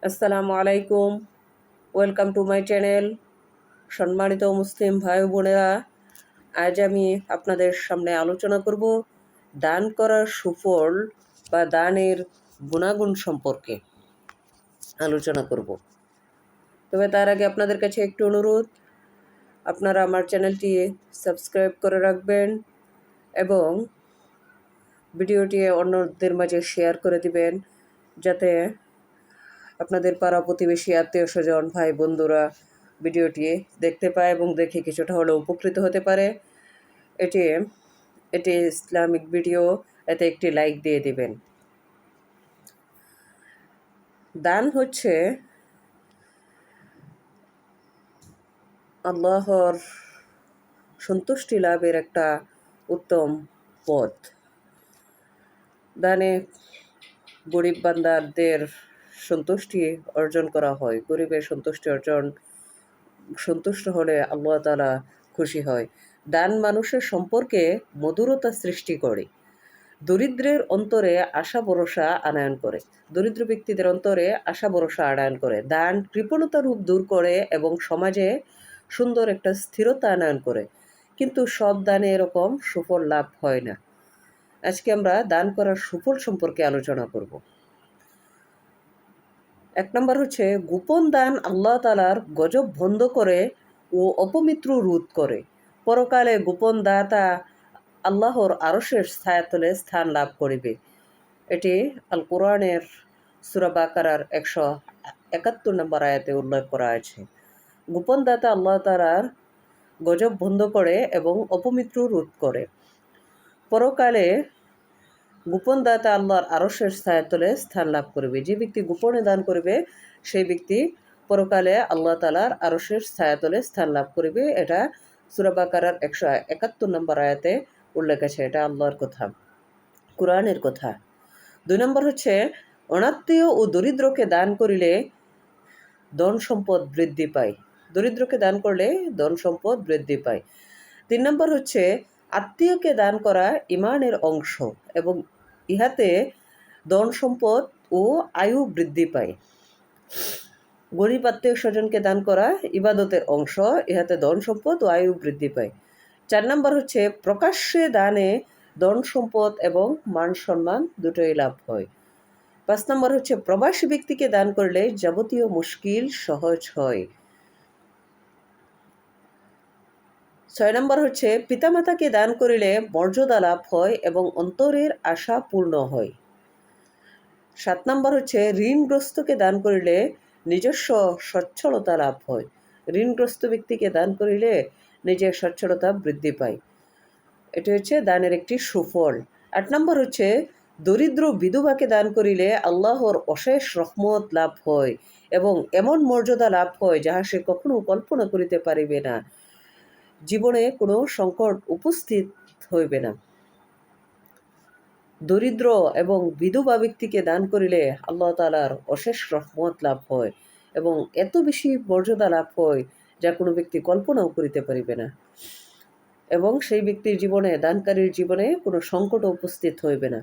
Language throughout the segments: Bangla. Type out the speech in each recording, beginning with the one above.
আসসালামু আলাইকুম। Welcome to my channel. সম্মানিত মুসলিম ভাই বোনেরা, আজ আমি আপনাদের সামনে আলোচনা করব দান করার সুফল বা দানের গুণাগুণ সম্পর্কে আলোচনা করব। তবে তার আগে আপনাদের কাছে একটু অনুরোধ, আপনারা আমার চ্যানেলটি সাবস্ক্রাইব করে রাখবেন এবং ভিডিওটি অন্যদের মাঝে শেয়ার করে দিবেন, যাতে আপনাদের পাড়া প্রতিবেশী আত্মীয় স্বজন ভাই বন্ধুরা ভিডিওটি দেখতে পায় এবং দেখে কিছুটা হলেও উপকৃত হতে পারে। এটি এটি ইসলামিক ভিডিও, এতে একটি লাইক দিয়ে দিবেন। দান হচ্ছে আল্লাহর সন্তুষ্টি লাভের একটা উত্তম পথ। দানে গরিব বান্দাদের সন্তুষ্টি অর্জন করা হয়। গরিবের সন্তুষ্ট হলে আল্লাহ তাআলা খুশি হয়। দান মানুষের সম্পর্কে মধুরতা সৃষ্টি করে, দরিদ্রের অন্তরে আশা ভরসা আনয়ন করে, দরিদ্র ব্যক্তিদের অন্তরে আশা ভরসা আনয়ন করে। দান কৃপণতা রূপ দূর করে এবং সমাজে সুন্দর একটা স্থিরতা আনয়ন করে। কিন্তু সব দানে এরকম সুফল লাভ হয় না। আজকে আমরা দান করার সুফল সম্পর্কে আলোচনা করব। ১ নম্বর হচ্ছে গোপন দান আল্লাহ তাআলার গজব বন্ধ করে ও অপমিত্র রোধ করে। পরকালে গোপন দাতা আল্লাহর আরশের ছায়াতলে স্থান লাভ করিবে। এটি আল কোরআনের সূরা বাকারার ১৭১ নম্বর আয়াতে উল্লেখ করা আছে। গোপন দাতা আল্লাহ তাআলার গজব বন্ধ করে এবং অপমিত্র রোধ করে। পরকালে গোপন দাতা আল্লাহর আরশের ছায়াতলে স্থান লাভ করবে। যে ব্যক্তি গোপনে দান করবে সেই ব্যক্তি পরকালে আল্লাহ তাআলার আরশের ছায়াতলে স্থান লাভ করবে। এটা সূরা বাকারার ১৭১ নম্বর আয়াতে উল্লেখ আছে। এটা আল্লাহর কথা, কোরআনের কথা। ২ নম্বর হচ্ছে অনাত্মীয় ও দরিদ্রকে দান করিলে ধন সম্পদ বৃদ্ধি পায়। দরিদ্রকে দান করলে ধন সম্পদ বৃদ্ধি পায়। ৩ নম্বর হচ্ছে আত্মীয়কে দান করা ঈমানের অংশ এবং ইহাতে ধন সম্পদ ও আয়ু বৃদ্ধি পায়। গরিব আত্মীয় স্বজনকে দান করা ইবাদতের অংশ, ইহাতে ধন সম্পদ ও আয়ু বৃদ্ধি পায়। ৪ নম্বর হচ্ছে প্রকাশ্যে দানে ধন সম্পদ এবং মান সম্মান দুটোই লাভ হয়। ৫ নম্বর হচ্ছে প্রবাসী ব্যক্তিকে দান করলে যাবতীয় মুশকিল সহজ হয়। ৬ নম্বর হচ্ছে পিতামাতাকে দান করিলে মর্যাদা লাভ হয় এবং অন্তরের আশা পূর্ণ হয়। ৭ নম্বর হচ্ছে ঋণগ্রস্তকে দান করিলে নিজস্ব সচ্ছলতা লাভ হয়। ঋণগ্রস্ত ব্যক্তিকে দান করিলে নিজের সচ্ছলতা বৃদ্ধি পায়। এটি হচ্ছে দানের একটি সুফল। ৮ নম্বর হচ্ছে দরিদ্র বিধবাকে দান করিলে আল্লাহর অশেষ রহমত লাভ হয় এবং এমন মর্যাদা লাভ হয় যাহা সে কখনো কল্পনা করিতে পারিবে না। জীবনে কোনো সংকট উপস্থিত হইবে না। দরিদ্র এবং বিধবা ব্যক্তিকে দান করিলে আল্লাহ তাআলার অশেষ রহমত লাভ হয় এবং এত বেশি মর্যাদা লাভ হয় যা কোনো ব্যক্তি কল্পনাও করিতে পারিবে না। এবং সেই ব্যক্তির জীবনে, দানকারীর জীবনে কোনো সংকট উপস্থিত হইবে না।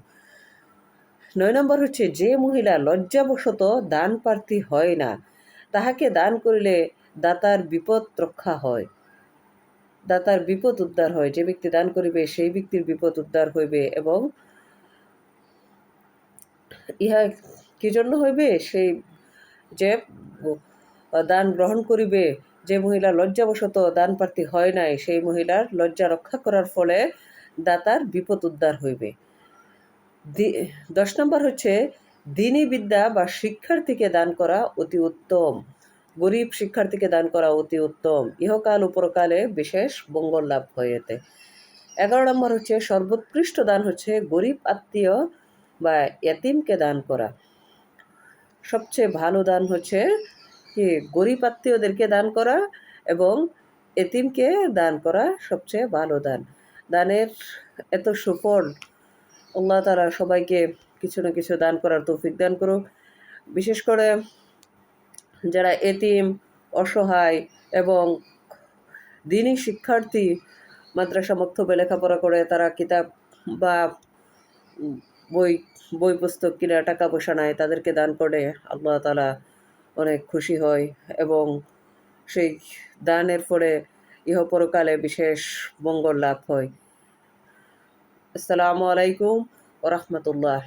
৯ নম্বর হচ্ছে যে মহিলা লজ্জাবশত দান প্রার্থী হয় না, তাহাকে দান করিলে দাতার বিপদ রক্ষা হয়। দাতার বিপদ উদ্ধার হয়। যে ব্যক্তি দান করিবে সেই ব্যক্তির বিপদ উদ্ধার হইবে এবং ইহা কি জন্য হইবে? সেই যে দান গ্রহণ করিবে, যে মহিলা লজ্জাবশত দান প্রার্থী হয় নাই, সেই মহিলার লজ্জা রক্ষা করার ফলে দাতার বিপদ উদ্ধার হইবে। ১০ নম্বর হচ্ছে দ্বীনি বিদ্যা বা শিক্ষার্থীকে দান করা অতি উত্তম। গরিব শিক্ষার্থীকে দান করা অতি উত্তম। ইহকাল ও পরকালে বিশেষ মঙ্গল লাভ হয় এতে। ১১ নম্বর হচ্ছে সর্বোৎকৃষ্ট দান হচ্ছে গরিব আত্মীয় বা এতিমকে দান করা। সবচেয়ে ভালো দান হচ্ছে কি গরিব আত্মীয়দেরকে দান করা এবং এতিমকে দান করা সবচেয়ে ভালো দান। দানের এত সুফল, আল্লাহ তাআলা সবাইকে কিছু না কিছু দান করার তৌফিক দান করুক। বিশেষ করে যারা এতিম, অসহায় এবং দ্বীনি শিক্ষার্থী, মাদ্রাসা মক্তবে লেখাপড়া করে, তারা কিতাব বা বই বই পুস্তক কিনে টাকা পয়সা নেয়, তাদেরকে দান করে আল্লাহ তাআলা অনেক খুশি হয় এবং সেই দানের ফলে ইহপরকালে বিশেষ মঙ্গল লাভ হয়। আসসালামু আলাইকুম ওয়া রাহমাতুল্লাহ।